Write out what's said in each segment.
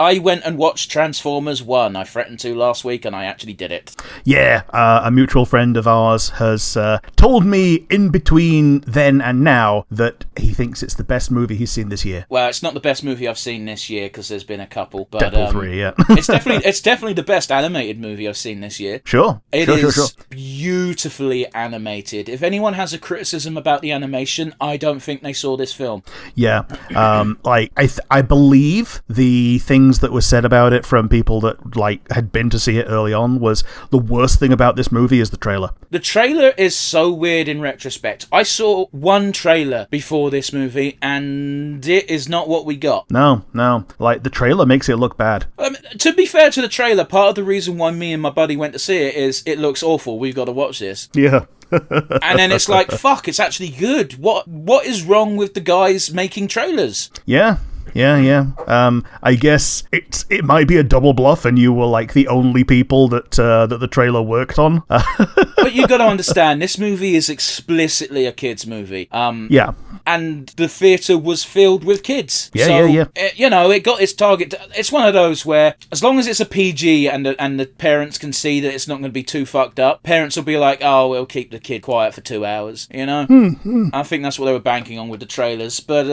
I went and watched Transformers One. I threatened to last week, and I actually did it. Yeah, a mutual friend of ours has told me in between then and now that he thinks it's the best movie he's seen this year. Well, it's not the best movie I've seen this year because there's been a couple, but Deadpool 3, yeah. it's definitely the best animated movie I've seen this year. Sure. It sure, is sure. beautifully animated. If anyone has a criticism about the animation, I don't think they saw this film. Yeah, I believe the things that were said about it from people that had been to see it early on was the worst thing about this movie is the trailer. The trailer is so weird in retrospect. I saw one trailer before this movie, and it is not what we got. No. The trailer makes it look bad. To be fair to the trailer, part of the reason why me and my buddy went to see it is it looks awful. We've got to watch this. Yeah. And then it's like, fuck, it's actually good. What is wrong with the guys making trailers? Yeah. I guess it might be a double bluff, and you were the only people that the trailer worked on. But you got to understand, this movie is explicitly a kids' movie. Yeah. And the theatre was filled with kids. Yeah. It got its target. It's one of those where, as long as it's a PG and the parents can see that it's not going to be too fucked up, parents will be like, oh, we'll keep the kid quiet for 2 hours, you know? I think that's what they were banking on with the trailers. But,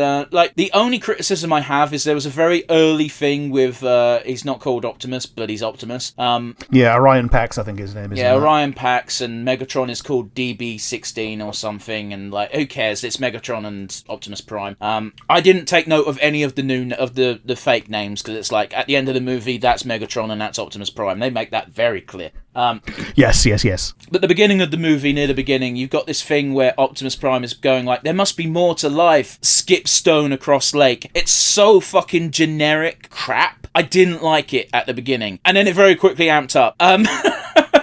the only criticism I have is there was a very early thing with, he's not called Optimus, but he's Optimus. Orion Pax, I think his name is. Yeah, Orion Pax, and Megatron is called DB16 or something, and, who cares? It's Megatron and Optimus Prime. I didn't take note of any of the fake names, because it's at the end of the movie, that's Megatron and that's Optimus Prime. They make that very clear. Yes. But the beginning of the movie, near the beginning, you've got this thing where Optimus Prime is going there must be more to life. Skip stone across lake. It's so fucking generic crap. I didn't like it at the beginning. And then it very quickly amped up.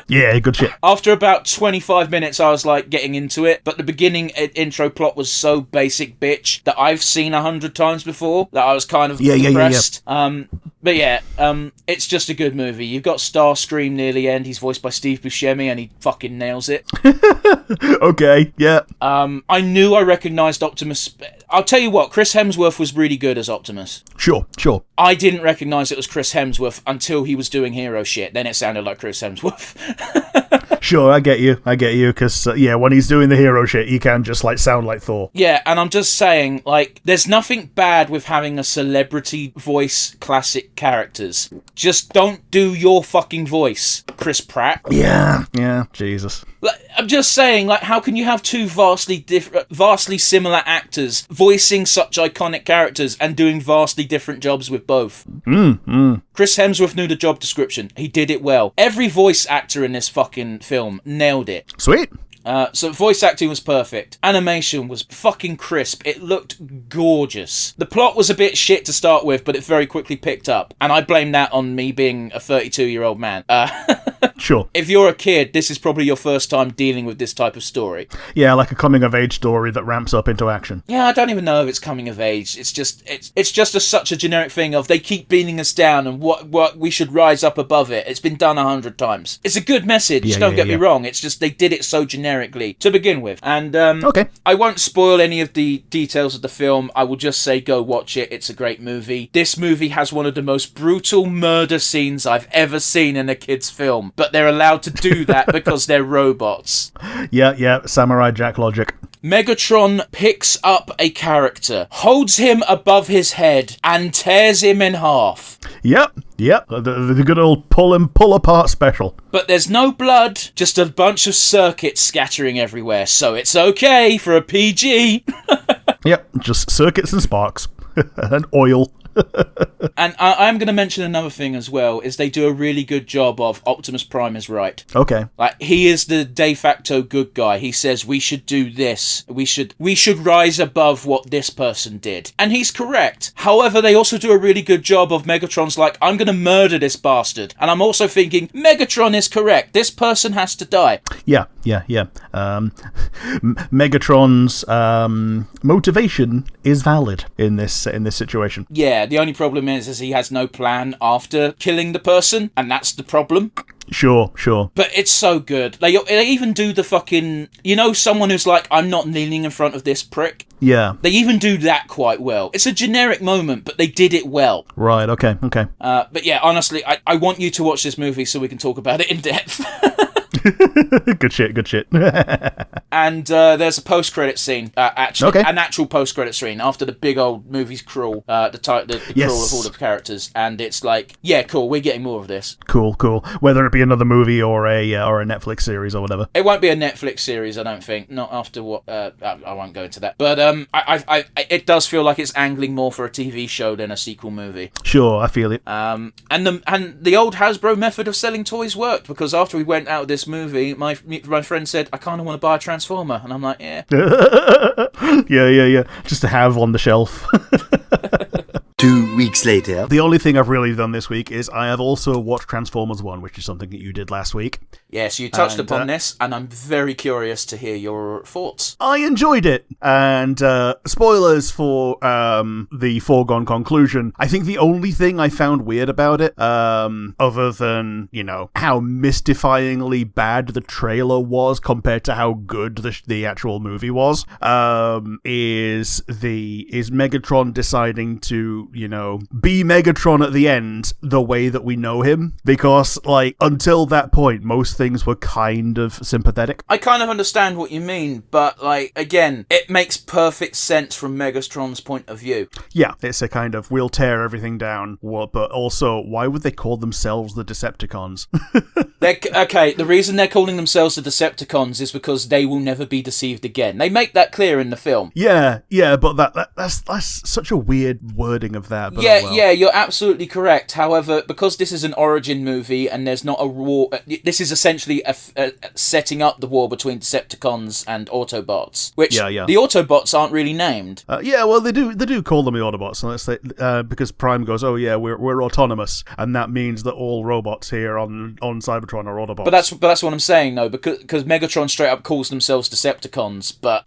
Yeah, good shit. After about 25 minutes, I was getting into it, but the beginning intro plot was so basic bitch that I've seen 100 times before that I was kind of depressed. But yeah, it's just a good movie. You've got Starscream near the end. He's voiced by Steve Buscemi, and he fucking nails it. Okay, yeah. I knew I recognised Optimus. I'll tell you what, Chris Hemsworth was really good as Optimus. Sure. I didn't recognise it was Chris Hemsworth until he was doing hero shit. Then it sounded like Chris Hemsworth. Sure, I get you, because, when he's doing the hero shit, he can just, sound like Thor. Yeah, and I'm just saying, there's nothing bad with having a celebrity voice classic characters. Just don't do your fucking voice, Chris Pratt. Yeah, Jesus. I'm just saying, how can you have two vastly similar actors voicing such iconic characters and doing vastly different jobs with both? Chris Hemsworth knew the job description. He did it well. Every voice actor in this fucking film nailed it. Sweet. So voice acting was perfect. Animation was fucking crisp. It looked gorgeous. The plot was a bit shit to start with, but it very quickly picked up. And I blame that on me being a 32-year-old man. Sure. If you're a kid, this is probably your first time dealing with this type of story. Yeah, like a coming-of-age story that ramps up into action. Yeah, I don't even know if it's coming of age. It's just such a generic thing of they keep beating us down and what we should rise up above it. It's been done 100 times. It's a good message, don't get me wrong. It's just they did it so generically to begin with. And okay. I won't spoil any of the details of the film. I will just say go watch it. It's a great movie. This movie has one of the most brutal murder scenes I've ever seen in a kid's film. But they're allowed to do that because they're robots. Yeah, Samurai Jack logic. Megatron picks up a character, holds him above his head, and tears him in half. Yep. The good old pull apart special. But there's no blood, just a bunch of circuits scattering everywhere, so it's okay for a PG. Yep, just circuits and sparks. And oil. And I'm going to mention another thing as well, is they do a really good job of Optimus Prime is right. Okay. He is the de facto good guy. He says we should do this. We should rise above what this person did. And he's correct. However, they also do a really good job of Megatron's I'm going to murder this bastard. And I'm also thinking, Megatron is correct. This person has to die. Yeah. Megatron's motivation is valid in this situation. Yeah, the only problem is he has no plan after killing the person, and that's the problem. Sure. But it's so good. They even do the fucking... someone who's I'm not kneeling in front of this prick? Yeah. They even do that quite well. It's a generic moment, but they did it well. Right, okay. But yeah, honestly, I want you to watch this movie so we can talk about it in depth. Good shit. And there's a post-credit scene, actually, Okay. an actual post-credit scene after the big old movie's crawl, the crawl of all the characters, and it's like, yeah, cool, we're getting more of this. Cool. Whether it be another movie or a Netflix series or whatever. It won't be a Netflix series, I don't think. Not after what. I won't go into that. But it does feel like it's angling more for a TV show than a sequel movie. Sure, I feel it. And the old Hasbro method of selling toys worked, because after we went out of this movie, my friend said, I kind of want to buy a Transformer, and I'm like, yeah. Yeah. Just to have on the shelf. 2 weeks later. The only thing I've really done this week is I have also watched Transformers One, which is something that you did last week. Yes, you touched upon this, and I'm very curious to hear your thoughts. I enjoyed it, and spoilers for the foregone conclusion. I think the only thing I found weird about it, other than, how mystifyingly bad the trailer was compared to how good the actual movie was, is Megatron deciding to, be Megatron at the end the way that we know him, because, until that point, most things were kind of sympathetic. I kind of understand what you mean, but, again, it makes perfect sense from Megatron's point of view. Yeah, it's a kind of, we'll tear everything down, but also, why would they call themselves the Decepticons? Okay, the reason they're calling themselves the Decepticons is because they will never be deceived again. They make that clear in the film. Yeah, but that's such a weird wording of that. But yeah, you're absolutely correct. However, because this is an origin movie and there's not a war, this is essentially setting up the war between Decepticons and Autobots, which the Autobots aren't really named. Well, they do call them the Autobots, because Prime goes, oh yeah, we're autonomous, and that means that all robots here on Cybertron are Autobots. But that's what I'm saying, though, because Megatron straight up calls themselves Decepticons, but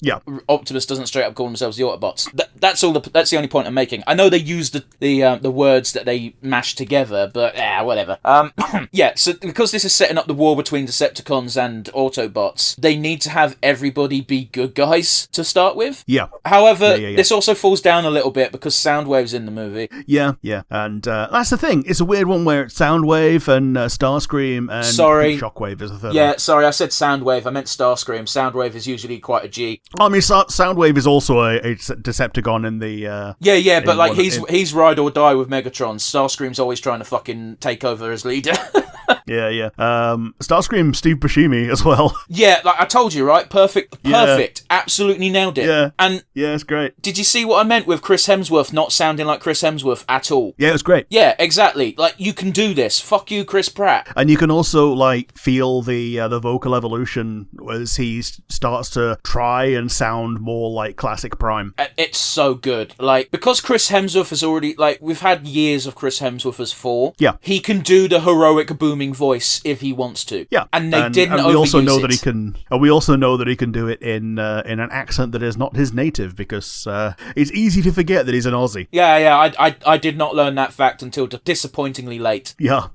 Optimus doesn't straight up call themselves the Autobots. That's the only point I'm making. I know they use the words that they mash together, but whatever. So because this is setting up the war between Decepticons and Autobots, they need to have everybody be good guys to start with. Yeah. However, this also falls down a little bit because Soundwave's in the movie. Yeah, and that's the thing. It's a weird one where it's Soundwave and Starscream and Shockwave is the third. Yeah, sorry, I said Soundwave. I meant Starscream. Soundwave is usually quite a G. I mean, Soundwave is also a Decepticon in the. But he's ride or die with Megatron. Starscream's always trying to fucking take over as leader. Yeah. Starscream, Steve Buscemi as well. Yeah, I told you, right? Perfect. Absolutely nailed it. Yeah. And yeah, it's great. Did you see what I meant with Chris Hemsworth not sounding like Chris Hemsworth at all? Yeah, it was great. Yeah, exactly. You can do this. Fuck you, Chris Pratt. And you can also feel the vocal evolution as he starts to try and sound more like classic Prime. It's so good. Because Chris Hemsworth has already we've had years of Chris Hemsworth as Thor. Yeah. He can do the heroic booming voice if he wants to. Yeah. And they didn't we also know overuse that it. he can. And we also know that he can do it in an accent that is not his native, because it's easy to forget that he's an Aussie. Yeah. I did not learn that fact until disappointingly late. Yeah.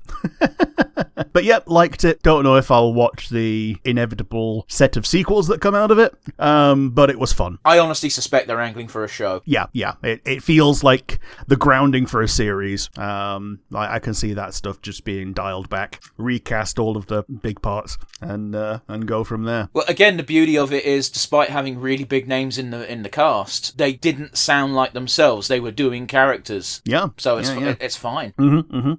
But yep, liked it. Don't know if I'll watch the inevitable set of sequels that come out of it, but it was fun. I honestly suspect they're angling for a show. Yeah. It feels like the grounding for a series. I can see that stuff just being dialed back, recast all of the big parts, and go from there. Well, again, the beauty of it is, despite having really big names in the cast, they didn't sound like themselves. They were doing characters. Yeah. So it's fine. Mm-hmm.